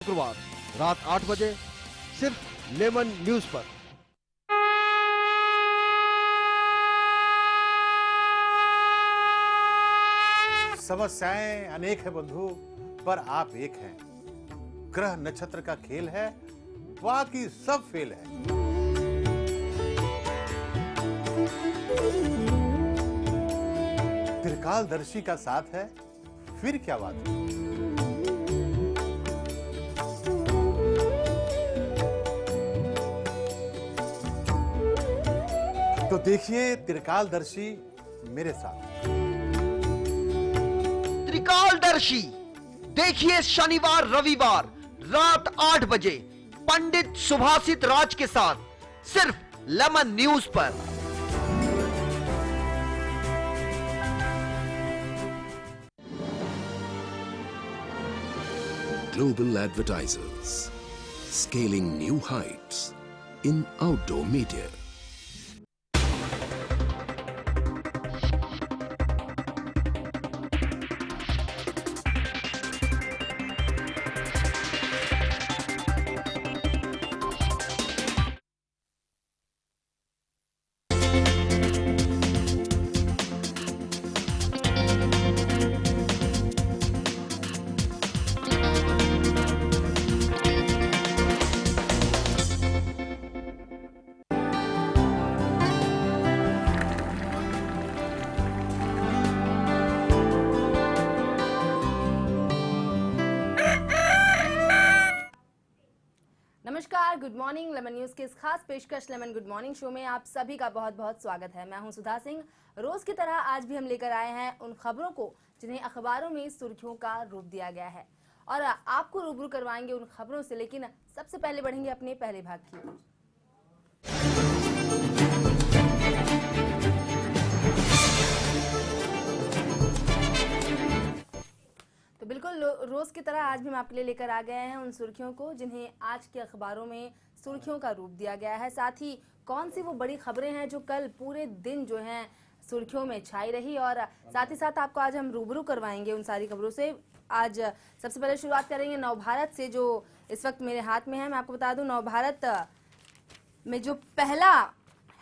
शुक्रवार रात 8 बजे सिर्फ लेमन न्यूज पर। समस्याएं अनेक है बंधु, पर आप एक हैं। ग्रह नक्षत्र का खेल है, बाकी सब फेल है। त्रिकालदर्शी का साथ है, फिर क्या बात है। तो देखिए त्रिकालदर्शी मेरे साथ। त्रिकालदर्शी देखिए शनिवार रविवार रात 8 बजे पंडित सुभाषित राज के साथ सिर्फ लेमन न्यूज पर। Global advertisers scaling new heights in outdoor media. नमस्कार, गुड मॉर्निंग। लेमन न्यूज के इस खास पेशकश लेमन गुड मॉर्निंग शो में आप सभी का बहुत बहुत स्वागत है। मैं हूं सुधा सिंह। रोज की तरह आज भी हम लेकर आए हैं उन खबरों को जिन्हें अखबारों में सुर्खियों का रूप दिया गया है और आपको रूबरू करवाएंगे उन खबरों से। लेकिन सबसे पहले बढ़ेंगे अपने पहले भाग की ओर। तो बिल्कुल रोज की तरह आज भी हम आपके लिए लेकर आ गए हैं उन सुर्खियों को जिन्हें आज के अखबारों में सुर्खियों का रूप दिया गया है। साथ ही कौन सी वो बड़ी खबरें हैं जो कल पूरे दिन जो हैं सुर्खियों में छाई रही, और साथ ही साथ आपको आज हम रूबरू करवाएंगे उन सारी खबरों से। आज सबसे पहले शुरुआत करेंगे नवभारत से, जो इस वक्त मेरे हाथ में है। मैं आपको बता दूं, नवभारत में जो पहला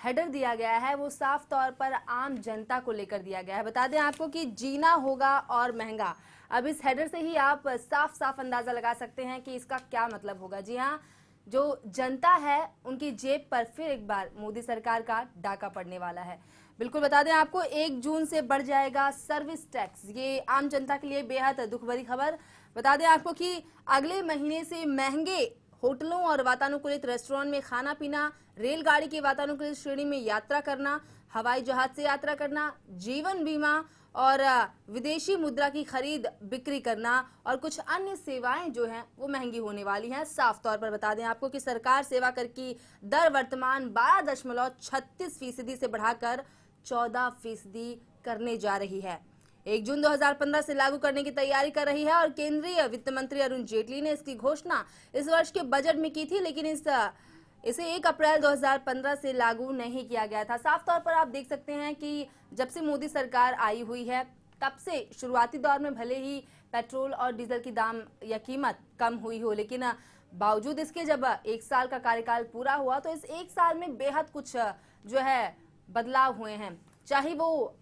हेडर दिया गया है वो साफ तौर पर आम जनता को लेकर दिया गया है। बता दें आपको कि जीना होगा और महंगा। अब इस हेडर से ही आप साफ साफ अंदाजा लगा सकते हैं कि इसका क्या मतलब होगा। जी हाँ, जो जनता है उनकी जेब पर फिर एक बार मोदी सरकार का डाका पड़ने वाला है। बिल्कुल बता दें आपको, 1 जून से बढ़ जाएगा सर्विस टैक्स। ये आम जनता के लिए बेहद दुख भरी खबर। बता दें आपको कि अगले महीने से महंगे होटलों और वातानुकूलित रेस्टोरेंट में खाना पीना, रेलगाड़ी की वातानुकूलित श्रेणी में यात्रा करना, हवाई जहाज से यात्रा करना, जीवन बीमा और विदेशी मुद्रा की खरीद बिक्री करना और कुछ अन्य सेवाएं जो हैं वो महंगी होने वाली हैं। साफ तौर पर बता दें आपको कि सरकार सेवा कर की दर वर्तमान 12.36% से बढ़ाकर 14% करने जा रही है। 1 जून 2015 से लागू करने की तैयारी कर रही है और केंद्रीय वित्त मंत्री अरुण जेटली ने इसकी घोषणा इस वर्ष के बजट में की थी, लेकिन इसे 1 अप्रैल 2015 से लागू नहीं किया गया था। साफ तौर पर आप देख सकते हैं कि जब से मोदी सरकार आई हुई है तब से शुरुआती दौर में भले ही पेट्रोल और डीजल की दाम या कीमत कम हुई हो, लेकिन बावजूद इसके जब 1 साल का कार्यकाल पूरा हुआ तो इस 1 साल में बेहद कुछ जो है बदलाव हुए हैं। चाहे वो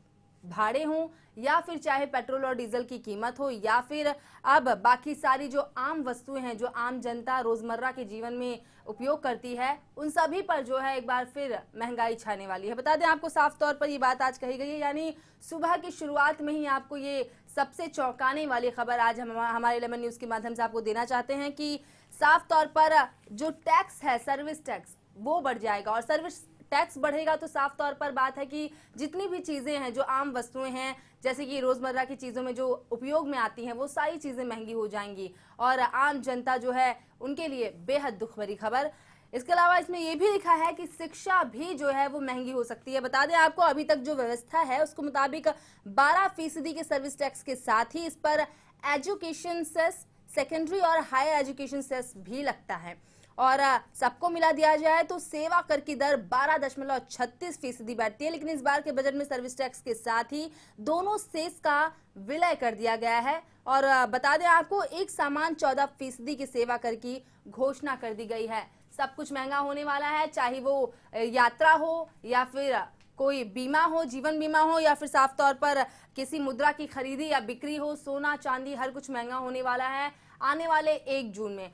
भाड़े हों या फिर चाहे पेट्रोल और डीजल की कीमत हो या फिर अब बाकी सारी जो आम वस्तुएं हैं जो आम जनता रोजमर्रा के जीवन में उपयोग करती है, उन सभी पर जो है एक बार फिर महंगाई छाने वाली है। बता दें आपको, साफ तौर पर ये बात आज कही गई है, यानी सुबह की शुरुआत में ही आपको ये सबसे चौंकाने वाली खबर आज हम हमारे लेमन न्यूज के माध्यम से आपको देना चाहते हैं कि साफ तौर पर जो टैक्स है, सर्विस टैक्स, वो बढ़ जाएगा। और सर्विस टैक्स बढ़ेगा तो साफ तौर पर बात है कि जितनी भी चीजें हैं, जो आम वस्तुएं हैं, जैसे कि रोजमर्रा की चीजों में जो उपयोग में आती हैं, वो सारी चीजें महंगी हो जाएंगी और आम जनता जो है उनके लिए बेहद दुख भरी खबर। इसके अलावा इसमें यह भी लिखा है कि शिक्षा भी जो है वो महंगी हो सकती है। बता दें आपको, अभी तक जो व्यवस्था है उसके मुताबिक 12% के सर्विस टैक्स के साथ ही इस पर एजुकेशन सेस, सेकेंडरी और हायर एजुकेशन सेस भी लगता है। और सबको मिला दिया जाए तो सेवा कर की दर 12.36% बैठती है, लेकिन इस बार के बजट में सर्विस टैक्स के साथ ही दोनों सेस का विलय कर दिया गया है। और बता दें आपको, एक सामान 14% की सेवा कर की घोषणा कर दी गई है। सब कुछ महंगा होने वाला है, चाहे वो यात्रा हो या फिर कोई बीमा हो, जीवन बीमा हो, या फिर साफ तौर पर किसी मुद्रा की खरीदी या बिक्री हो, सोना चांदी हर कुछ महंगा होने वाला है आने वाले 1 जून में।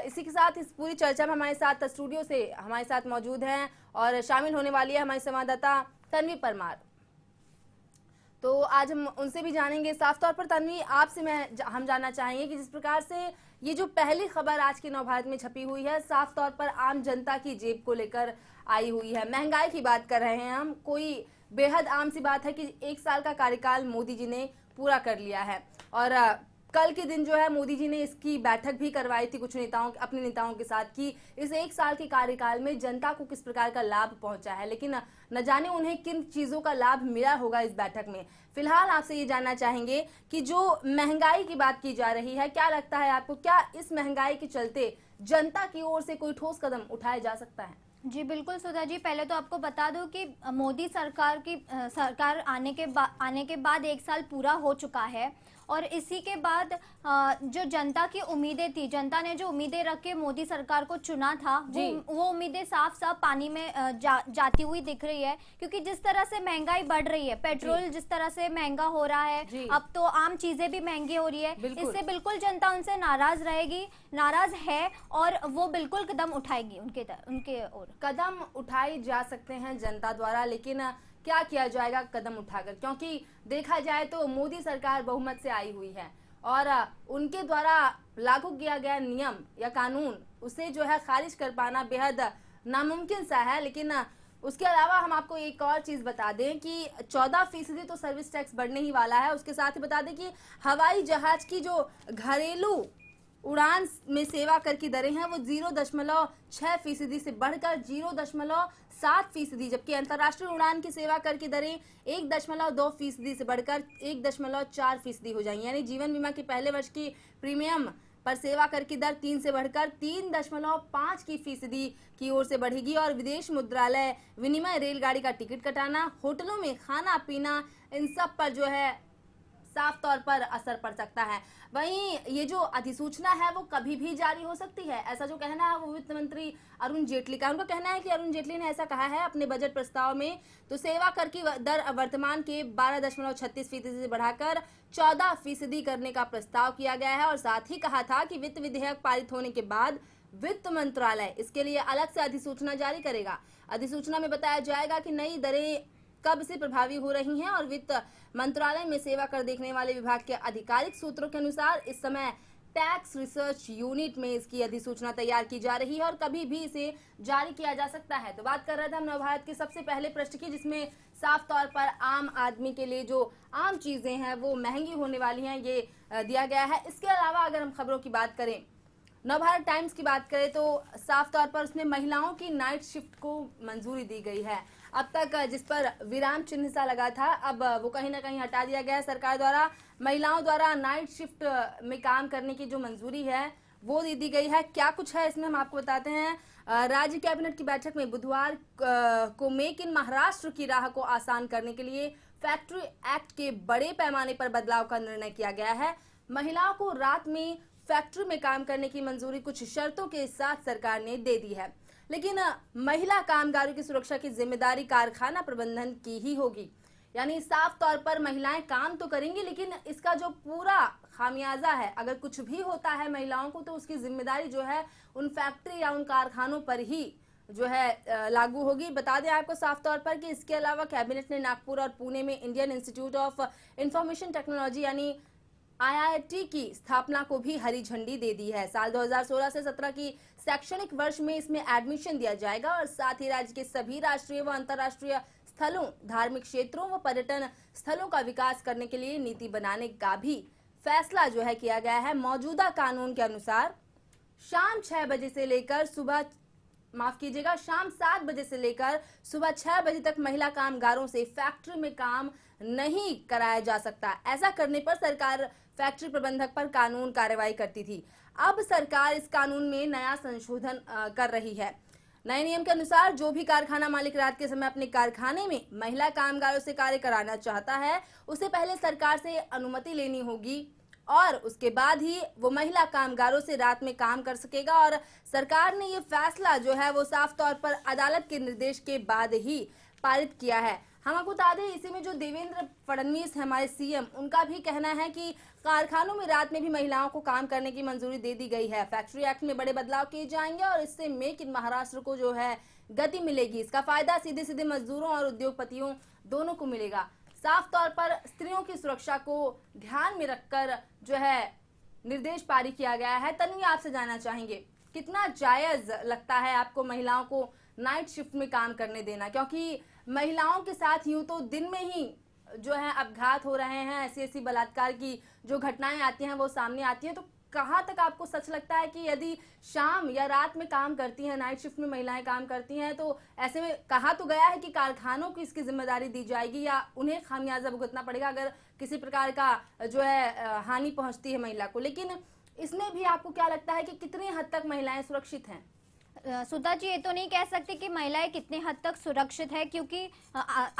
इसी के साथ इस पूरी चर्चा में हमारे साथ स्टूडियो से हमारे साथ मौजूद हैं और शामिल होने वाली है हमारी संवाददाता तन्वी परमार। तो आज हम उनसे भी जानेंगे। साफ तौर पर तन्वी, आपसे हम जानना चाहेंगे कि जिस प्रकार से ये जो पहली खबर आज के नवभारत में छपी हुई है, साफ तौर पर आम जनता की जेब को लेकर आई हुई है, महंगाई की बात कर रहे हैं हम। कोई बेहद आम सी बात है कि 1 साल का कार्यकाल मोदी जी ने पूरा कर लिया है और कल के दिन जो है मोदी जी ने इसकी बैठक भी करवाई थी कुछ अपने नेताओं के साथ कि इस 1 साल के कार्यकाल में जनता को किस प्रकार का लाभ पहुंचा है, लेकिन न जाने उन्हें किन चीजों का लाभ मिला होगा इस बैठक में। फिलहाल आपसे ये जानना चाहेंगे कि जो महंगाई की बात की जा रही है, क्या लगता है आपको, क्या इस महंगाई के चलते जनता की ओर से कोई ठोस कदम उठाया जा सकता है? जी बिल्कुल सुधा जी, पहले तो आपको बता दूं कि मोदी सरकार आने के बाद 1 साल पूरा हो चुका है और इसी के बाद जो जनता की उम्मीदें थी, जनता ने जो उम्मीदें रख के मोदी सरकार को चुना था, वो उम्मीदें साफ साफ पानी में जाती हुई दिख रही है। क्योंकि जिस तरह से महंगाई बढ़ रही है, पेट्रोल जिस तरह से महंगा हो रहा है, अब तो आम चीजें भी महंगी हो रही है, इससे बिल्कुल जनता उनसे नाराज है और वो बिल्कुल कदम उठाएगी उनके ओर। कदम उठाए जा सकते हैं जनता द्वारा, लेकिन क्या किया जाएगा कदम उठाकर? क्योंकि देखा जाए तो मोदी सरकार बहुमत से आई हुई है और उनके द्वारा लागू किया गया नियम या कानून उसे जो है खारिज कर पाना बेहद नामुमकिन सा है। लेकिन उसके अलावा हम आपको एक और चीज बता दें कि 14% तो सर्विस टैक्स बढ़ने ही वाला है। उसके साथ ही बता दें कि हवाई जहाज की जो घरेलू उड़ान में सेवा कर की दरें हैं वो 0.6% से बढ़कर 0.7%, जबकि अंतर्राष्ट्रीय उड़ान की सेवा कर की दरें 1.2% से बढ़कर 1.4% हो जाएंगी। यानी जीवन बीमा के पहले वर्ष की प्रीमियम पर सेवा कर की दर 3 से बढ़कर 3.5% की ओर से बढ़ेगी और विदेश मुद्रालय विनिमय, रेलगाड़ी का टिकट कटाना, होटलों में खाना पीना, इन सब पर जो है साफ तौर पर असर पड़ सकता है। वहीं ये जो अधिसूचना है वो कभी भी जारी हो सकती है, ऐसा जो कहना है वो वित्त मंत्री अरुण जेटली का। उनका कहना है कि अरुण जेटली ने ऐसा कहा है अपने बजट प्रस्ताव में। तो सेवा कर की दर वर्तमान के 12.36% से बढ़ाकर 14% करने का प्रस्ताव किया गया है और साथ ही कहा था कि वित्त विधेयक पारित होने के बाद वित्त मंत्रालय इसके लिए अलग से अधिसूचना जारी करेगा। अधिसूचना में बताया जाएगा कि नई दरें कब से प्रभावी हो रही हैं और वित्त मंत्रालय में सेवा कर देखने वाले विभाग के आधिकारिक सूत्रों के अनुसार इस समय टैक्स रिसर्च यूनिट में इसकी अधिसूचना तैयार की जा रही है और कभी भी इसे जारी किया जा सकता है। तो बात कर रहे थे हम नवभारत के सबसे पहले पृष्ठ की, जिसमें साफ तौर पर आम आदमी के लिए जो आम चीजें हैं वो महंगी होने वाली हैं, ये दिया गया है। इसके अलावा अगर हम खबरों की बात करें, नवभारत टाइम्स की बात करें तो साफ तौर पर उसमें महिलाओं की नाइट शिफ्ट को मंजूरी दी गई है। अब तक जिस पर विराम चिन्ह सा लगा था, अब वो कहीं ना कहीं हटा दिया गया है सरकार द्वारा। महिलाओं द्वारा नाइट शिफ्ट में काम करने की जो मंजूरी है वो दी गई है। क्या कुछ है इसमें हम आपको बताते हैं। राज्य कैबिनेट की बैठक में बुधवार को मेक इन महाराष्ट्र की राह को आसान करने के लिए फैक्ट्री एक्ट के बड़े पैमाने पर बदलाव का निर्णय किया गया है। महिलाओं को रात में फैक्ट्री में काम करने की मंजूरी कुछ शर्तों के साथ सरकार ने दे दी है, लेकिन महिला कामगारों की सुरक्षा की जिम्मेदारी कारखाना प्रबंधन की ही होगी। यानी साफ तौर पर महिलाएं काम तो करेंगी, लेकिन इसका जो पूरा खामियाजा है, अगर कुछ भी होता है महिलाओं को तो उसकी जिम्मेदारी जो है उन फैक्ट्री या उन कारखानों पर ही जो है लागू होगी। बता दें आपको साफ तौर पर कि इसके अलावा कैबिनेट ने नागपुर और पुणे में Indian institute of information technology यानी IIT की स्थापना को भी हरी झंडी दे दी है। साल 2016 से 17 की शैक्षणिक वर्ष में इसमें एडमिशन दिया जाएगा और साथ ही राज्य के सभी राष्ट्रीय व अंतर्राष्ट्रीय स्थलों, धार्मिक क्षेत्रों व पर्यटन स्थलों का विकास करने के लिए नीति बनाने का भी फैसला जो है किया गया है। मौजूदा कानून के अनुसार शाम 7 बजे से लेकर सुबह 6 बजे तक महिला कामगारों से फैक्ट्री में काम नहीं कराया जा सकता। ऐसा करने पर सरकार फैक्ट्री प्रबंधक पर कानून कार्रवाई करती थी। अब सरकार इस कानून में नया संशोधन कर रही है। नए नियम के अनुसार जो भी कारखाना मालिक रात के समय अपने कारखाने में महिला कामगारों से कार्य कराना चाहता है, उसे पहले सरकार से अनुमति लेनी होगी और उसके बाद ही वो महिला कामगारों से रात में काम कर सकेगा। और सरकार ने ये फैसला जो है वो साफ तौर पर अदालत के निर्देश के बाद ही पारित किया है। हम आपको बता दें, इसी में जो देवेंद्र फडणवीस हमारे सीएम, उनका भी कहना है कि कारखानों में रात में भी महिलाओं को काम करने की मंजूरी दे दी गई है। फैक्ट्री एक्ट में बड़े बदलाव किए जाएंगे और इससे मेक इन महाराष्ट्र को जो है गति मिलेगी। इसका फायदा सीधे सीधे मजदूरों और उद्योगपतियों दोनों को मिलेगा। साफ तौर पर स्त्रियों की सुरक्षा को ध्यान में रखकर जो है निर्देश पारित किया गया है। तन्वी, आपसे जानना चाहेंगे, कितना जायज लगता है आपको महिलाओं को नाइट शिफ्ट में काम करने देना? क्योंकि महिलाओं के साथ यूं तो दिन में ही जो है अपघात हो रहे हैं, ऐसी बलात्कार की जो घटनाएं आती हैं वो सामने आती हैं। तो कहाँ तक आपको सच लगता है कि यदि शाम या रात में काम करती हैं, नाइट शिफ्ट में महिलाएं काम करती हैं, तो ऐसे में कहा तो गया है कि कारखानों को इसकी जिम्मेदारी दी जाएगी या उन्हें खामियाजा भुगतना पड़ेगा अगर किसी प्रकार का जो है हानि पहुंचती है महिला को। लेकिन इसमें भी आपको क्या लगता है कि कितनी हद तक महिलाएं सुरक्षित हैं? सुधा जी, ये तो नहीं कह सकते कि महिलाएं कितने हद तक सुरक्षित है, क्योंकि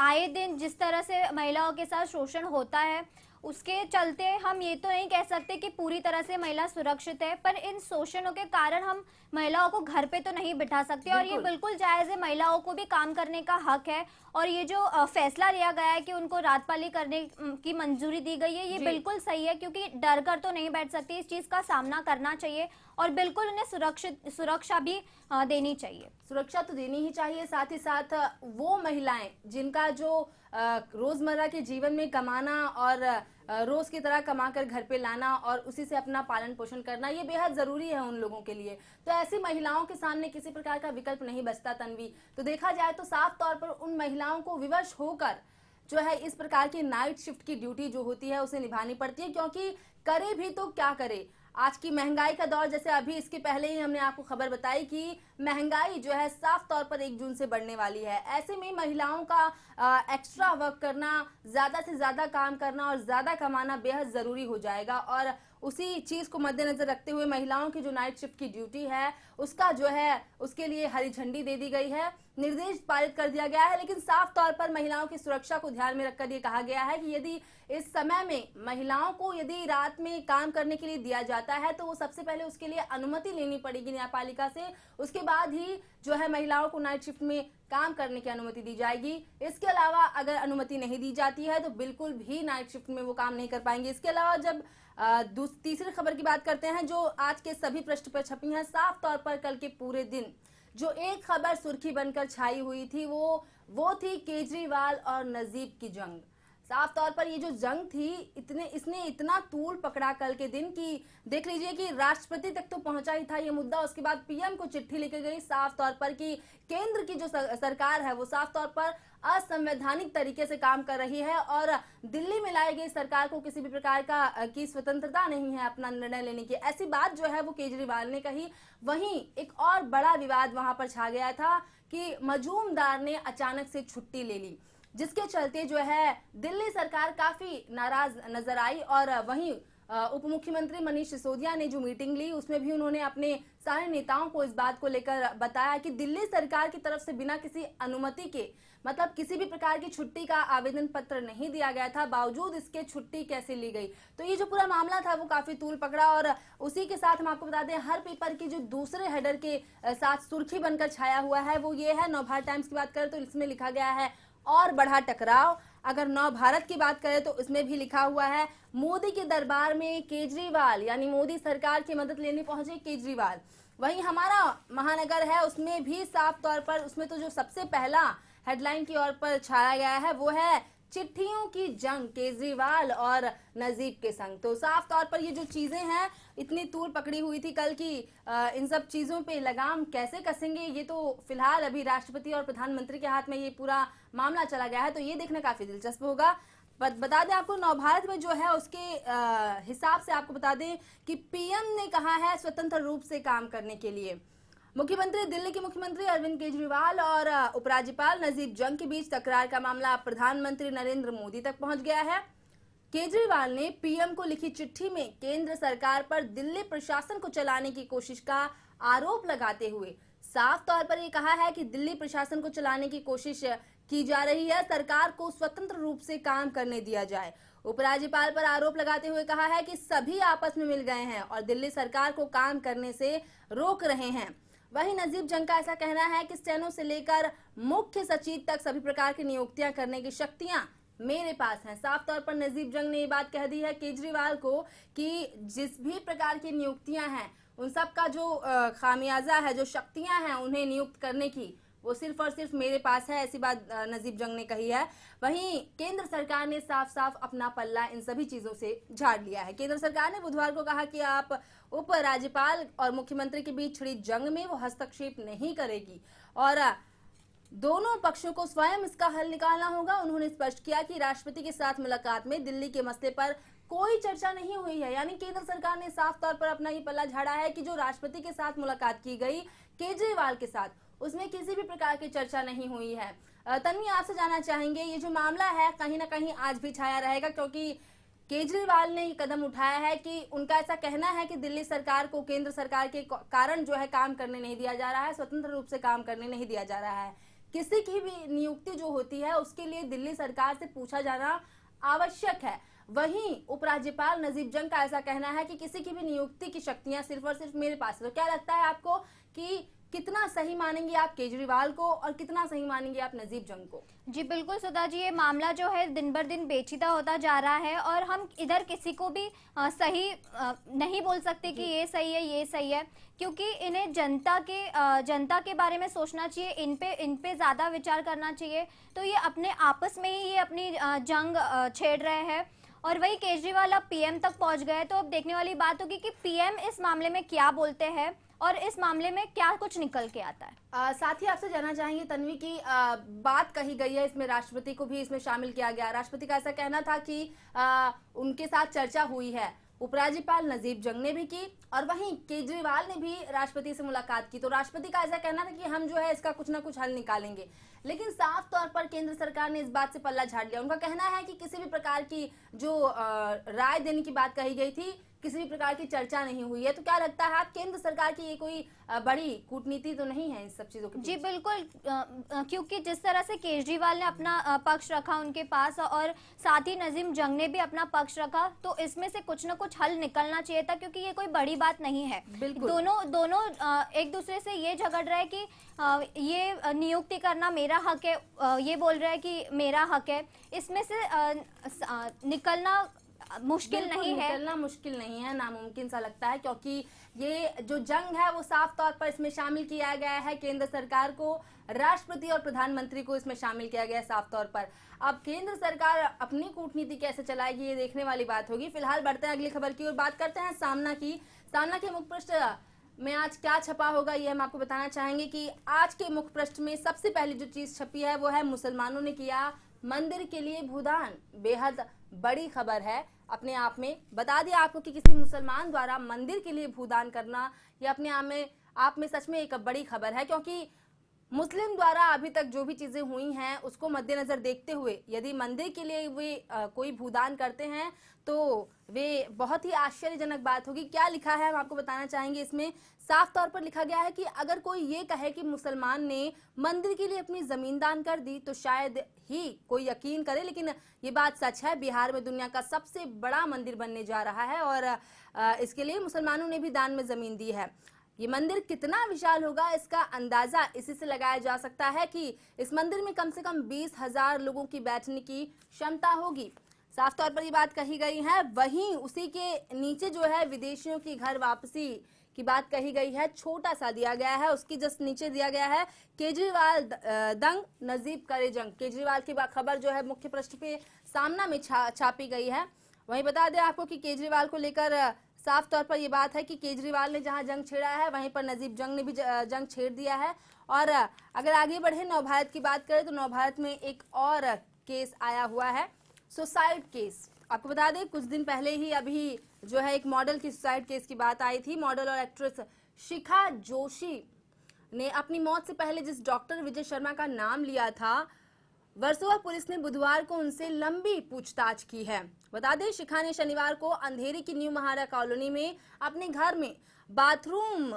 आए दिन जिस तरह से महिलाओं के साथ शोषण होता है उसके चलते हम ये तो नहीं कह सकते कि पूरी तरह से महिला सुरक्षित है। पर इन शोषणों के कारण हम महिलाओं को घर पे तो नहीं बिठा सकते और ये बिल्कुल जायज़ है, महिलाओं को भी काम करने का हक है। और ये जो फैसला लिया गया है कि उनको रातपाली करने की मंजूरी दी गई है, ये बिल्कुल सही है, क्योंकि डर कर तो नहीं बैठ सकती, इस चीज़ का सामना करना चाहिए और बिल्कुल उन्हें सुरक्षा भी देनी चाहिए। सुरक्षा तो देनी ही चाहिए, साथ ही साथ वो महिलाएं जिनका जो रोजमर्रा के जीवन में कमाना और रोज की तरह कमाकर घर पे लाना और उसी से अपना पालन पोषण करना, ये बेहद जरूरी है उन लोगों के लिए। तो ऐसी महिलाओं के सामने किसी प्रकार का विकल्प नहीं बचता तन्वी। तो देखा जाए तो साफ तौर पर उन महिलाओं को विवश होकर जो है इस प्रकार की नाइट शिफ्ट की ड्यूटी जो होती है उसे निभानी पड़ती है, क्योंकि करे भी तो क्या करे। आज की महंगाई का दौर, जैसे अभी इसके पहले ही हमने आपको खबर बताई कि महंगाई जो है साफ तौर पर 1 जून से बढ़ने वाली है। ऐसे में महिलाओं का एक्स्ट्रा वर्क करना, ज़्यादा से ज़्यादा काम करना और ज़्यादा कमाना बेहद ज़रूरी हो जाएगा। और उसी चीज़ को मद्देनजर रखते हुए महिलाओं की जो नाइट शिफ्ट की ड्यूटी है उसका जो है उसके लिए हरी झंडी दे दी गई है, निर्देश पारित कर दिया गया है। लेकिन साफ तौर पर महिलाओं की सुरक्षा को ध्यान में रखकर ये कहा गया है कि यदि इस समय में महिलाओं को यदि रात में काम करने के लिए दिया जाता है तो वो सबसे पहले उसके लिए अनुमति लेनी पड़ेगी न्यायपालिका से, उसके बाद ही जो है महिलाओं को नाइट शिफ्ट में काम करने की अनुमति दी जाएगी। इसके अलावा अगर अनुमति नहीं दी जाती है तो बिल्कुल भी नाइट शिफ्ट में वो काम नहीं कर पाएंगे। इसके अलावा जब तीसरी खबर की बात करते हैं जो आज के सभी पृष्ठ पर छपी है, साफ तौर पर कल के पूरे दिन जो एक खबर सुर्खी बनकर छाई हुई थी वो थी केजरीवाल और नजीब की जंग। साफ तौर पर ये जो जंग थी इसने इतना तूल पकड़ा कल के दिन कि देख लीजिए कि राष्ट्रपति तक तो पहुंचा ही था ये मुद्दा। उसके बाद पीएम को चिट्ठी लिखी गई साफ तौर पर कि केंद्र की जो सरकार है वो साफ तौर पर असंवैधानिक तरीके से काम कर रही है और दिल्ली में लाई गई सरकार को किसी भी प्रकार की स्वतंत्रता नहीं है अपना निर्णय लेने की। ऐसी बात जो है वो केजरीवाल ने कही। वहीं एक और बड़ा विवाद वहां पर छा गया था कि मजूमदार ने अचानक से छुट्टी ले ली, जिसके चलते जो है दिल्ली सरकार काफी नाराज नजर आई। और वहीं उप मुख्यमंत्री मनीष सिसोदिया ने जो मीटिंग ली उसमें भी उन्होंने अपने सारे नेताओं को इस बात को लेकर बताया कि दिल्ली सरकार की तरफ से बिना किसी अनुमति के, मतलब किसी भी प्रकार की छुट्टी का आवेदन पत्र नहीं दिया गया था, बावजूद इसके छुट्टी कैसे ली गई। तो ये जो पूरा मामला था वो काफी तूल पकड़ा। और उसी के साथ हम आपको बता दें हर पेपर की जो दूसरे हेडर के साथ सुर्खी बनकर छाया हुआ है वो ये है, नवभारत टाइम्स की बात करें तो इसमें लिखा गया है और बढ़ा टकराव। अगर नवभारत की बात करें तो इसमें भी लिखा हुआ है मोदी के दरबार में केजरीवाल, यानी मोदी सरकार की मदद लेने पहुंचे केजरीवाल। वहीं हमारा महानगर है उसमें भी साफ तौर पर उसमें तो जो सबसे पहला हेडलाइन की ओर पर छाया गया है वो है चिट्ठियों की जंग केजरीवाल और नजीब के संग। तो साफ तौर पर ये जो चीजें हैं इतनी तूल पकड़ी हुई थी कल की, इन सब चीजों पे लगाम कैसे कसेंगे ये तो फिलहाल अभी राष्ट्रपति और प्रधानमंत्री के हाथ में ये पूरा मामला चला गया है। तो ये देखना काफी दिलचस्प होगा। बता दें आपको नवभारत में जो है उसके हिसाब से आपको बता दें कि पीएम ने कहा है स्वतंत्र रूप से काम करने के लिए। दिल्ली के मुख्यमंत्री अरविंद केजरीवाल और उपराज्यपाल नजीब जंग के बीच तकरार का मामला प्रधानमंत्री नरेंद्र मोदी तक पहुंच गया है। केजरीवाल ने पीएम को लिखी चिट्ठी में केंद्र सरकार पर दिल्ली प्रशासन को चलाने की कोशिश का आरोप लगाते हुए साफ तौर पर ये कहा है कि दिल्ली प्रशासन को चलाने की कोशिश की जा रही है, सरकार को स्वतंत्र रूप से काम करने दिया जाए। उपराज्यपाल पर आरोप लगाते हुए कहा है कि सभी आपस में मिल गए हैं और दिल्ली सरकार को काम करने से रोक रहे हैं। वहीं नजीब जंग का ऐसा कहना है कि स्टेनो से लेकर मुख्य सचिव तक सभी प्रकार की नियुक्तियां करने की शक्तियां मेरे पास हैं। साफ तौर पर नजीब जंग ने ये बात कह दी है केजरीवाल को कि जिस भी प्रकार की नियुक्तियां हैं उन सब का जो खामियाजा है, जो शक्तियां हैं उन्हें नियुक्त करने की, वो सिर्फ और सिर्फ मेरे पास है, ऐसी बात नजीब जंग ने कही है। वहीं केंद्र सरकार ने साफ साफ अपना पल्ला इन सभी चीजों से झाड़ लिया है। केंद्र सरकार ने बुधवार को कहा कि आप उपराज्यपाल और मुख्यमंत्री के बीच छिड़ी जंग में वो हस्तक्षेप नहीं करेगी और दोनों पक्षों को स्वयं इसका हल निकालना होगा। उन्होंने स्पष्ट किया कि राष्ट्रपति के साथ मुलाकात में दिल्ली के मसले पर कोई चर्चा नहीं हुई है। यानी केंद्र सरकार ने साफ तौर पर अपना ये पल्ला झाड़ा है कि जो राष्ट्रपति के साथ मुलाकात की गई केजरीवाल के साथ, उसमें किसी भी प्रकार की चर्चा नहीं हुई है। तन्वी, आपसे जानना चाहेंगे, ये जो मामला है कहीं ना कहीं आज भी छाया रहेगा क्योंकि केजरीवाल ने ये कदम उठाया है कि उनका ऐसा कहना है कि दिल्ली सरकार को केंद्र सरकार के कारण जो है काम करने नहीं दिया जा रहा है, स्वतंत्र रूप से काम करने नहीं दिया जा रहा है। किसी की भी नियुक्ति जो होती है उसके लिए दिल्ली सरकार से पूछा जाना आवश्यक है। वहीं उपराज्यपाल नजीब जंग का ऐसा कहना है कि किसी की भी नियुक्ति की शक्तियां सिर्फ और सिर्फ मेरे पास है। तो क्या लगता है आपको कि कितना सही मानेंगे आप केजरीवाल को और कितना सही मानेंगे आप नजीब जंग को? जी बिल्कुल सुधा जी, ये मामला जो है दिन बर दिन पेचीदा होता जा रहा है और हम इधर किसी को भी सही नहीं बोल सकते कि ये सही है ये सही है, क्योंकि इन्हें जनता के बारे में सोचना चाहिए, इन पे ज़्यादा विचार करना चाहिए। तो ये अपने आपस में ही ये अपनी जंग छेड़ रहे हैं और वही केजरीवाल अब पीएम तक पहुंच गए। तो अब देखने वाली बात होगी कि पीएम इस मामले में क्या बोलते हैं और इस मामले में क्या कुछ निकल के आता है। साथ ही आपसे जानना चाहेंगे तन्वी की बात कही गई है, इसमें राष्ट्रपति को भी इसमें शामिल किया गया। राष्ट्रपति का ऐसा कहना था कि उनके साथ चर्चा हुई है। उपराज्यपाल नजीब जंग ने भी की और वहीं केजरीवाल ने भी राष्ट्रपति से मुलाकात की। तो राष्ट्रपति का ऐसा कहना था कि हम जो है इसका कुछ ना कुछ हल निकालेंगे, लेकिन साफ तौर पर केंद्र सरकार ने इस बात से पल्ला झाड़ लिया। उनका कहना है कि किसी भी प्रकार की जो राय देने की बात कही गई थी, किसी भी प्रकार की चर्चा नहीं हुई है। तो क्या लगता है आप, केंद्र सरकार की ये कोई बड़ी कूटनीति तो नहीं है इन सब चीजों के? जी बिल्कुल, क्योंकि जिस तरह से केजरीवाल ने अपना पक्ष रखा उनके पास और साथ ही नजीब जंग ने भी अपना पक्ष रखा, तो इसमें से कुछ ना कुछ हल निकलना चाहिए था, क्योंकि ये कोई बड़ी बात नहीं है। दोनों एक दूसरे से ये झगड़ रहे हैं कि ये नियुक्ति करना मेरा हक है, ये बोल रहे हैं कि मेरा हक है। इसमें से निकलना मुश्किल नहीं है, निकलना मुश्किल नहीं है, नामुमकिन सा लगता है, क्योंकि ये जो जंग है वो साफ तौर पर इसमें शामिल किया गया है। केंद्र सरकार को, राष्ट्रपति और प्रधानमंत्री को इसमें शामिल किया गया है साफ तौर पर। अब केंद्र सरकार अपनी कूटनीति कैसे चलाएगी ये देखने वाली बात होगी। फिलहाल बढ़ते हैं अगली खबर की ओर, बात करते हैं सामना की। सामना के मुख्य पृष्ठ में आज क्या छपा होगा ये हम आपको बताना चाहेंगे कि आज के मुख्य पृष्ठ में सबसे पहली जो चीज छपी है वो है मुसलमानों ने किया मंदिर के लिए भूदान। बेहद बड़ी खबर है अपने आप में। बता दिया आपको कि किसी मुसलमान द्वारा मंदिर के लिए भूदान करना ये अपने आप में सच में एक बड़ी खबर है, क्योंकि मुस्लिम द्वारा अभी तक जो भी चीजें हुई हैं उसको मद्देनजर देखते हुए यदि मंदिर के लिए वे कोई भूदान करते हैं तो वे बहुत ही आश्चर्यजनक बात होगी। क्या लिखा है हम आपको बताना चाहेंगे। इसमें साफ तौर पर लिखा गया है कि अगर कोई ये कहे कि मुसलमान ने मंदिर के लिए अपनी जमीन दान कर दी तो शायद ही कोई यकीन करे, लेकिन ये बात सच है। बिहार में दुनिया का सबसे बड़ा मंदिर बनने जा रहा है और इसके लिए मुसलमानों ने भी दान में जमीन दी है। ये मंदिर कितना विशाल होगा इसका अंदाजा इसी से लगाया जा सकता है कि इस मंदिर में कम से कम 20,000 लोगों की बैठने की क्षमता होगी। साफ तौर पर ये बात कही गई है। वहीं उसी के नीचे जो है विदेशियों की घर वापसी की बात कही गई है, छोटा सा दिया गया है। उसकी जस्ट नीचे दिया गया है केजरीवाल दंग नजीब करे जंग। केजरीवाल की खबर जो है मुख्य पृष्ठ पे सामना में छापी गई है। वहीं बता दें आपको कि केजरीवाल को लेकर साफ तौर पर यह बात है कि केजरीवाल ने जहां जंग छेड़ा है वहीं पर नजीब जंग ने भी जंग छेड़ दिया है। और अगर आगे बढ़े नवभारत की बात करें तो नवभारत में एक और केस आया हुआ है, सुसाइड केस। आपको बता दें कुछ दिन पहले ही अभी जो है एक मॉडल की सुसाइड केस की बात आई थी। मॉडल और एक्ट्रेस शिखा जोशी ने अपनी मौत से पहले जिस डॉक्टर विजय शर्मा का नाम लिया था वर्सोवा पुलिस ने बुधवार को उनसे लंबी पूछताछ की है। बता दें, शिखा ने शनिवार को अंधेरी की न्यू महारा कॉलोनी में अपने घर में बाथरूम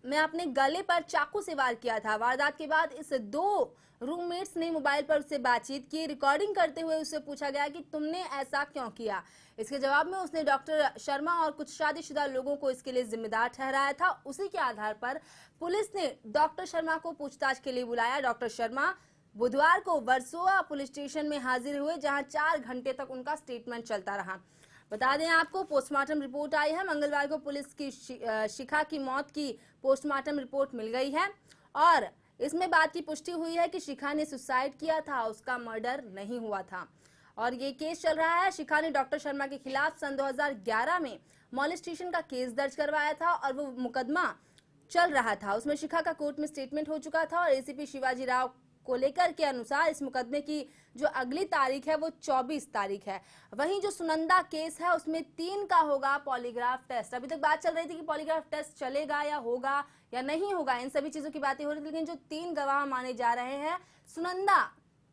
में अपने गले पर चाकू से वार किया था। वारदात के बाद इस दो रूममेट्स ने मोबाइल पर उससे बातचीत की। रिकॉर्डिंग करते हुए उससे पूछा गया कि तुमने ऐसा क्यों किया। इसके जवाब में उसने डॉक्टर शर्मा और कुछ शादीशुदा लोगों को इसके लिए जिम्मेदार ठहराया था। उसी के आधार पर पुलिस ने डॉक्टर शर्मा को पूछताछ के लिए बुलाया। डॉक्टर शर्मा बुधवार को वर्सोवा पुलिस स्टेशन में हाजिर हुए, जहां 4 घंटे तक उनका स्टेटमेंट चलता रहा। बता दें आपको, पोस्टमार्टम रिपोर्ट आई है। मंगलवार को पुलिस की शिखा की मौत की पोस्टमार्टम रिपोर्ट मिल गई है और इसमें बात की पुष्टि हुई है कि शिखा ने सुसाइड किया था, उसका मर्डर नहीं हुआ था। और ये केस चल रहा है। शिखा ने डॉक्टर शर्मा के खिलाफ सन 2011 में मॉलेस्टेशन का केस दर्ज करवाया था और वो मुकदमा चल रहा था। उसमें शिखा का कोर्ट में स्टेटमेंट हो चुका था और एसीपी शिवाजी राव को लेकर के अनुसार इस मुकदमे की जो अगली तारीख है वो 24 तारीख है। वहीं जो सुनंदा केस है उसमें 3 का होगा पॉलीग्राफ टेस्ट। अभी तक बात चल रही थी कि पॉलीग्राफ टेस्ट चलेगा या होगा या नहीं होगा, इन सभी चीजों की बातें हो रही थी, लेकिन जो 3 गवाह माने जा रहे हैं सुनंदा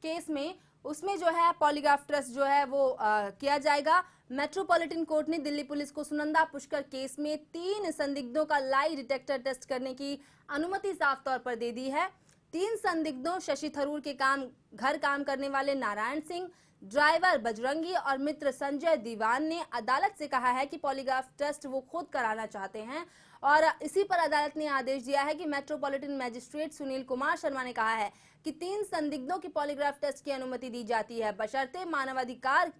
केस में, उसमें जो है पॉलीग्राफ टेस्ट जो है वो किया जाएगा। मेट्रोपॉलिटन कोर्ट ने दिल्ली पुलिस को सुनंदा पुष्कर केस में 3 संदिग्धों का लाई डिटेक्टर टेस्ट करने की अनुमति साफ तौर पर दे दी है। 3 संदिग्धों शशि थरूर के घर काम करने वाले नारायण सिंह, ड्राइवर बजरंगी और मित्र संजय दीवान ने अदालत से कहा है कि पॉलीग्राफ टेस्ट वो खुद कराना चाहते हैं और इसी पर अदालत ने आदेश दिया है कि मेट्रोपॉलिटन मैजिस्ट्रेट सुनील कुमार शर्मा ने कहा है कि 3 संदिग्धों की पॉलीग्राफ टेस्ट की अनुमति दी जाती है बशर्ते मानवाधिकार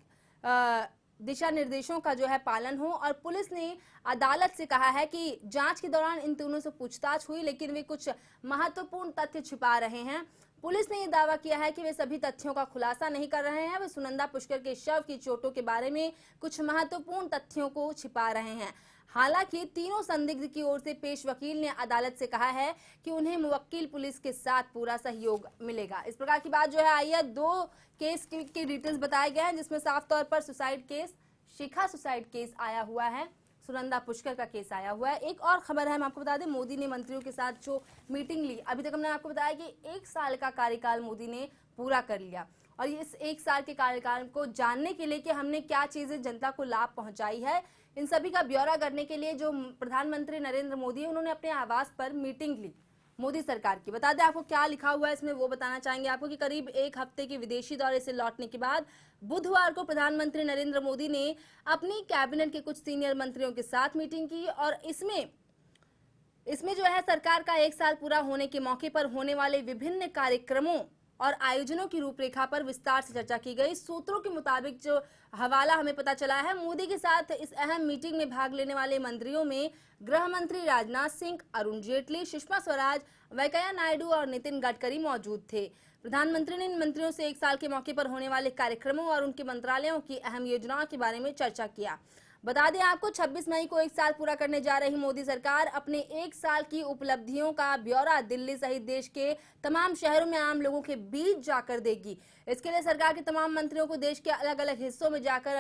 दिशा निर्देशों का जो है पालन हो। और पुलिस ने अदालत से कहा है कि जांच के दौरान इन तीनों से पूछताछ हुई, लेकिन वे कुछ महत्वपूर्ण तथ्य छिपा रहे हैं। पुलिस ने यह दावा किया है कि वे सभी तथ्यों का खुलासा नहीं कर रहे हैं। वे सुनंदा पुष्कर के शव की चोटों के बारे में कुछ महत्वपूर्ण तथ्यों को छिपा रहे हैं। हालांकि तीनों संदिग्ध की ओर से पेश वकील ने अदालत से कहा है कि उन्हें मुवक्किल पुलिस के साथ पूरा सहयोग मिलेगा। इस प्रकार की बात जो है आई है। 2 केस की डिटेल्स बताए गए हैं, जिसमें साफ तौर पर सुसाइड केस, शिखा सुसाइड केस आया हुआ है, सुनंदा पुष्कर का केस आया हुआ है। एक और खबर है, हम आपको बता दें, मोदी ने मंत्रियों के साथ जो मीटिंग ली, अभी तक हमने आपको बताया कि 1 साल का कार्यकाल मोदी ने पूरा कर लिया और इस 1 साल के कार्यकाल को जानने के लिए कि हमने क्या चीजें जनता को लाभ पहुंचाई है, इन सभी का ब्यौरा करने के लिए जो प्रधानमंत्री नरेंद्र मोदी है, उन्होंने अपने आवास पर मीटिंग ली मोदी सरकार की। बता दें आपको क्या लिखा हुआ है इसमें, वो बताना चाहेंगे आपको कि करीब 1 हफ्ते के विदेशी दौरे से लौटने के बाद बुधवार को प्रधानमंत्री नरेंद्र मोदी ने अपनी कैबिनेट के कुछ सीनियर मंत्रियों के साथ मीटिंग की और इसमें जो है सरकार का 1 साल पूरा होने के मौके पर होने वाले विभिन्न कार्यक्रमों और आयोजनों की रूपरेखा पर विस्तार से चर्चा की गई। सूत्रों के मुताबिक जो हवाला हमें पता चला है, मोदी के साथ इस अहम मीटिंग में भाग लेने वाले मंत्रियों में गृह मंत्री राजनाथ सिंह, अरुण जेटली, सुषमा स्वराज, वेंकैया नायडू और नितिन गडकरी मौजूद थे। प्रधानमंत्री ने इन मंत्रियों से 1 साल के मौके पर होने वाले कार्यक्रमों और उनके मंत्रालयों की अहम योजनाओं के बारे में चर्चा किया। बता दें आपको, 26 मई को 1 साल पूरा करने जा रही मोदी सरकार अपने 1 साल की उपलब्धियों का ब्यौरा दिल्ली सहित देश के तमाम शहरों में आम लोगों के बीच जाकर देगी। इसके लिए सरकार के तमाम मंत्रियों को देश के अलग अलग हिस्सों में जाकर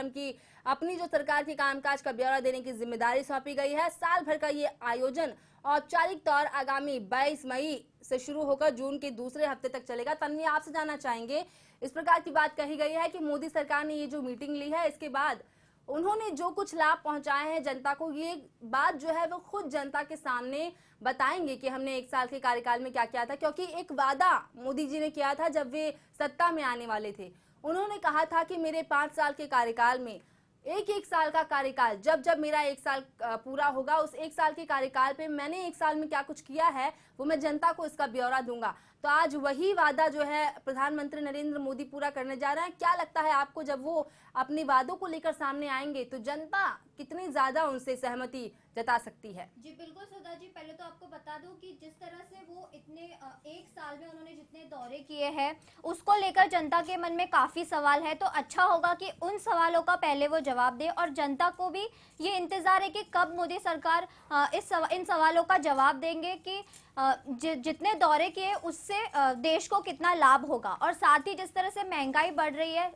अपनी जो सरकार के कामकाज का ब्यौरा देने की जिम्मेदारी सौंपी गई है। साल भर का ये आयोजन औपचारिक तौर आगामी 22 मई से शुरू होकर जून के दूसरे हफ्ते तक चलेगा। तन्वी, आपसे जानना चाहेंगे, इस प्रकार की बात कही गई है कि मोदी सरकार ने ये जो मीटिंग ली है, इसके बाद उन्होंने जो कुछ लाभ पहुंचाए हैं जनता को, ये बात जो है वो खुद जनता के सामने बताएंगे कि हमने 1 साल के कार्यकाल में क्या किया था। क्योंकि एक वादा मोदी जी ने किया था जब वे सत्ता में आने वाले थे। उन्होंने कहा था कि मेरे 5 साल के कार्यकाल में एक साल का कार्यकाल, जब मेरा 1 साल पूरा होगा, उस 1 साल के कार्यकाल पे मैंने 1 साल में क्या कुछ किया है वो मैं जनता को इसका ब्यौरा दूंगा। तो आज वही वादा जो है प्रधानमंत्री नरेंद्र मोदी पूरा करने जा रहे हैं। क्या लगता है आपको, जब वो अपने वादों को लेकर सामने आएंगे तो जनता कितनी ज्यादा उनसे सहमति जता सकती है? जी बिल्कुल सुधा जी, पहले तो आपको बता दूं कि जिस तरह से वो इतने 1 साल में उन्होंने जितने दौरे किए हैं उसको लेकर जनता के मन में काफ़ी सवाल है। तो अच्छा होगा कि उन सवालों का पहले वो जवाब दे और जनता को भी ये इंतज़ार है कि कब मोदी सरकार इन सवालों का जवाब देंगे कि जितने दौरे किए उससे देश को कितना लाभ होगा। और साथ ही जिस तरह से महंगाई बढ़ रही है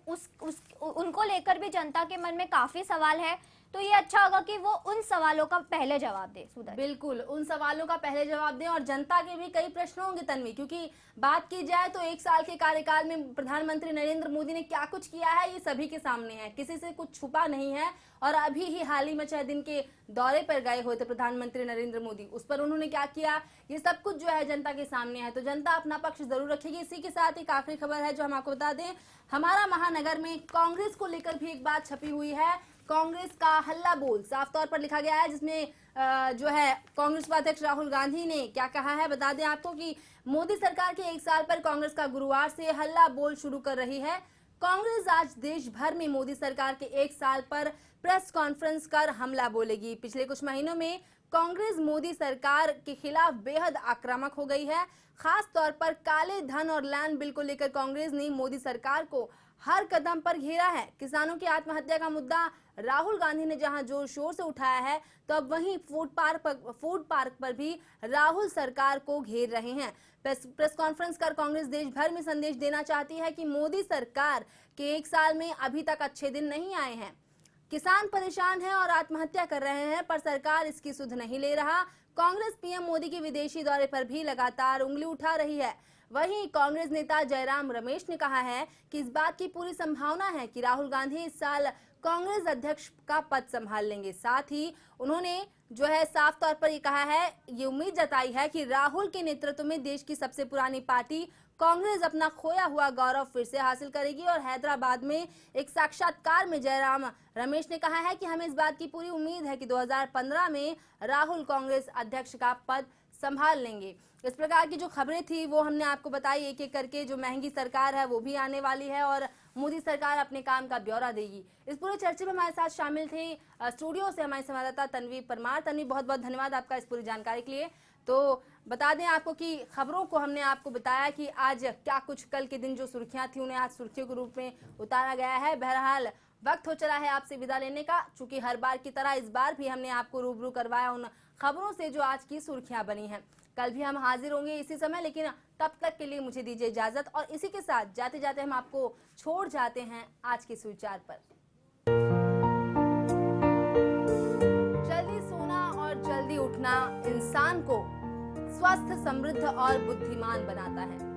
उनको लेकर भी जनता के मन में काफ़ी सवाल है। तो ये अच्छा होगा कि वो उन सवालों का पहले जवाब दे। सुधा बिल्कुल, उन सवालों का पहले जवाब दें और जनता के भी कई प्रश्न होंगे तन्वी, क्योंकि बात की जाए तो 1 साल के कार्यकाल में प्रधानमंत्री नरेंद्र मोदी ने क्या कुछ किया है ये सभी के सामने है, किसी से कुछ छुपा नहीं है। और अभी ही हाल ही में 6 दिन के दौरे पर गए हुए थे प्रधानमंत्री नरेंद्र मोदी, उस पर उन्होंने क्या किया ये सब कुछ जो है जनता के सामने है, तो जनता अपना पक्ष जरूर रखेगी। इसी के साथ एक आखिरी खबर है जो हम आपको बता दें, हमारा महानगर में कांग्रेस को लेकर भी एक बात छपी हुई है। कांग्रेस का हल्ला बोल साफ तौर पर लिखा गया है, जिसमें जो है कांग्रेस उपाध्यक्ष राहुल गांधी ने क्या कहा है बता दें आपको कि मोदी सरकार के 1 साल पर कांग्रेस का गुरुवार से हल्ला बोल शुरू कर रही है। कांग्रेस आज देश भर में मोदी सरकार के 1 साल पर प्रेस कॉन्फ्रेंस कर हमला बोलेगी। पिछले कुछ महीनों में कांग्रेस मोदी सरकार के खिलाफ बेहद आक्रामक हो गई है। खास तौर पर काले धन और लैंड बिल को लेकर कांग्रेस ने मोदी सरकार को हर कदम पर घेरा है। किसानों की आत्महत्या का मुद्दा राहुल गांधी ने जहां जोर शोर से उठाया है, तो अब वहीं फूड पार्क पर भी राहुल सरकार को घेर रहे हैं। प्रेस कॉन्फ्रेंस कर कांग्रेस देश भर में संदेश देना चाहती है कि मोदी सरकार के 1 साल में अभी तक अच्छे दिन नहीं आए हैं। किसान परेशान हैं और आत्महत्या कर रहे हैं, पर सरकार इसकी सुध नहीं ले रहा। कांग्रेस पीएम मोदी के विदेशी दौरे पर भी लगातार उंगली उठा रही है। वहीं कांग्रेस नेता जयराम रमेश ने कहा है कि इस बात की पूरी संभावना है कि राहुल गांधी इस साल कांग्रेस अध्यक्ष का पद संभाल लेंगे। साथ ही उन्होंने जो है साफ तौर पर ये कहा है, ये उम्मीद जताई है कि राहुल के नेतृत्व में देश की सबसे पुरानी पार्टी कांग्रेस अपना खोया हुआ गौरव फिर से हासिल करेगी। और हैदराबाद में एक साक्षात्कार में जयराम रमेश ने कहा है कि हमें इस बात की पूरी उम्मीद है कि 2015 में राहुल कांग्रेस अध्यक्ष का पद संभाल लेंगे। इस प्रकार की जो खबरें थी वो हमने आपको बताई एक एक करके। जो महंगी सरकार है वो भी आने वाली है और मोदी सरकार अपने काम का ब्यौरा देगी। इस पूरे चर्चे में हमारे साथ शामिल थे स्टूडियो से हमारे संवाददाता तन्वी परमार। तन्वी, बहुत बहुत धन्यवाद आपका इस पूरी जानकारी के लिए। तो बता दें आपको कि खबरों को हमने आपको बताया कि आज क्या कुछ कल के दिन जो सुर्खियां थी उन्हें आज सुर्खियों के रूप में उतारा गया है। बहरहाल वक्त हो चला है आपसे विदा लेने का, चूंकि हर बार की तरह इस बार भी हमने आपको रूबरू करवाया उन खबरों से जो आज की सुर्खियां बनी हैं। कल भी हम हाजिर होंगे इसी समय, लेकिन तब तक के लिए मुझे दीजिए इजाजत। और इसी के साथ जाते जाते हम आपको छोड़ जाते हैं आज के सुविचार पर। जल्दी सोना और जल्दी उठना इंसान को स्वस्थ, समृद्ध और बुद्धिमान बनाता है।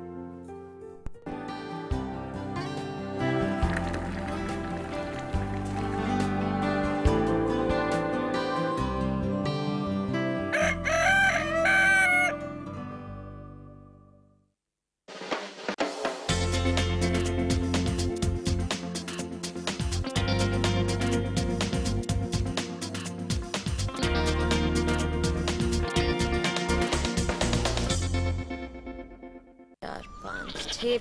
चार पाँच छः